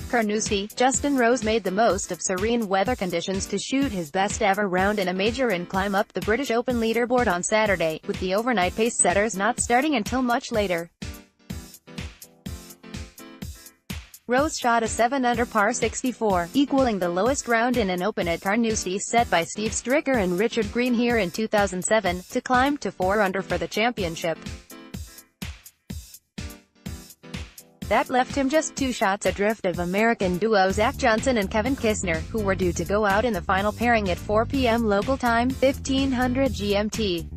Carnoustie, Justin Rose made the most of serene weather conditions to shoot his best ever round in a major and climb up the British Open leaderboard on Saturday, with the overnight pace-setters not starting until much later. Rose shot a 7-under par 64, equaling the lowest round in an Open at Carnoustie set by Steve Stricker and Richard Green here in 2007, to climb to 4-under for the championship. That left him just 2 shots adrift of American duo Zach Johnson and Kevin Kisner, who were due to go out in the final pairing at 4 p.m. local time, 1500 GMT.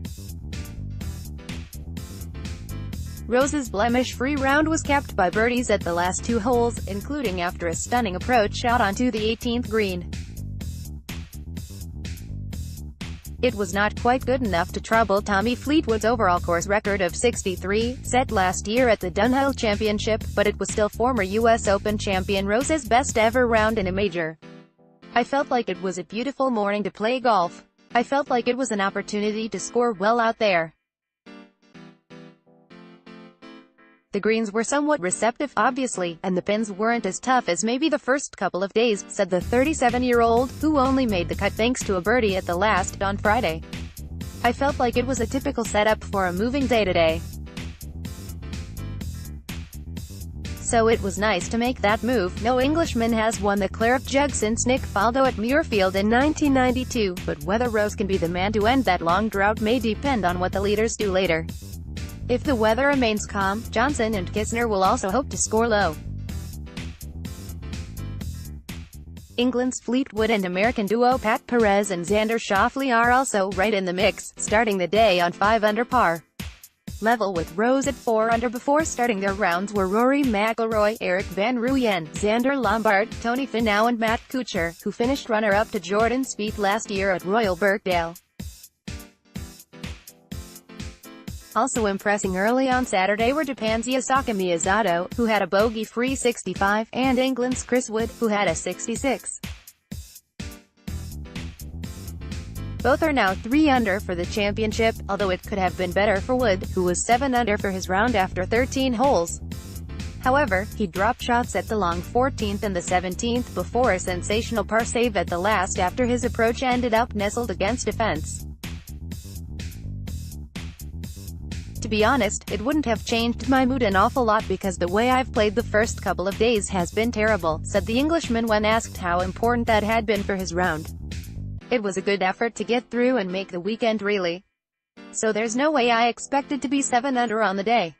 Rose's blemish-free round was capped by birdies at the last 2 holes, including after a stunning approach shot onto the 18th green. It was not quite good enough to trouble Tommy Fleetwood's overall course record of 63, set last year at the Dunhill Championship, but it was still former US Open champion Rose's best ever round in a major. "I felt like it was a beautiful morning to play golf. I felt like it was an opportunity to score well out there. The greens were somewhat receptive, obviously, and the pins weren't as tough as maybe the first couple of days," said the 37-year-old, who only made the cut thanks to a birdie at the last on Friday. "I felt like it was a typical setup for a moving day today. So it was nice to make that move." No Englishman has won the Claret Jug since Nick Faldo at Muirfield in 1992, but whether Rose can be the man to end that long drought may depend on what the leaders do later. If the weather remains calm, Johnson and Kisner will also hope to score low. England's Fleetwood and American duo Pat Perez and Xander Schauffele are also right in the mix, starting the day on 5-under par. Level with Rose at 4-under before starting their rounds were Rory McIlroy, Eric Van Rooyen, Xander Lombard, Tony Finau and Matt Kuchar, who finished runner-up to Jordan Spieth last year at Royal Birkdale. Also impressing early on Saturday were Japan's Yasaka Miyazato, who had a bogey-free 65, and England's Chris Wood, who had a 66. Both are now 3-under for the championship, although it could have been better for Wood, who was 7-under for his round after 13 holes. However, he dropped shots at the long 14th and the 17th before a sensational par save at the last after his approach ended up nestled against a fence. "To be honest, it wouldn't have changed my mood an awful lot because the way I've played the first couple of days has been terrible," said the Englishman when asked how important that had been for his round. "It was a good effort to get through and make the weekend really. So there's no way I expected to be 7-under on the day.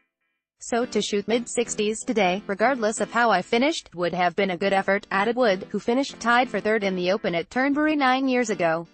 So to shoot mid-60s today, regardless of how I finished, would have been a good effort," added Wood, who finished tied for 3rd in the Open at Turnberry 9 years ago.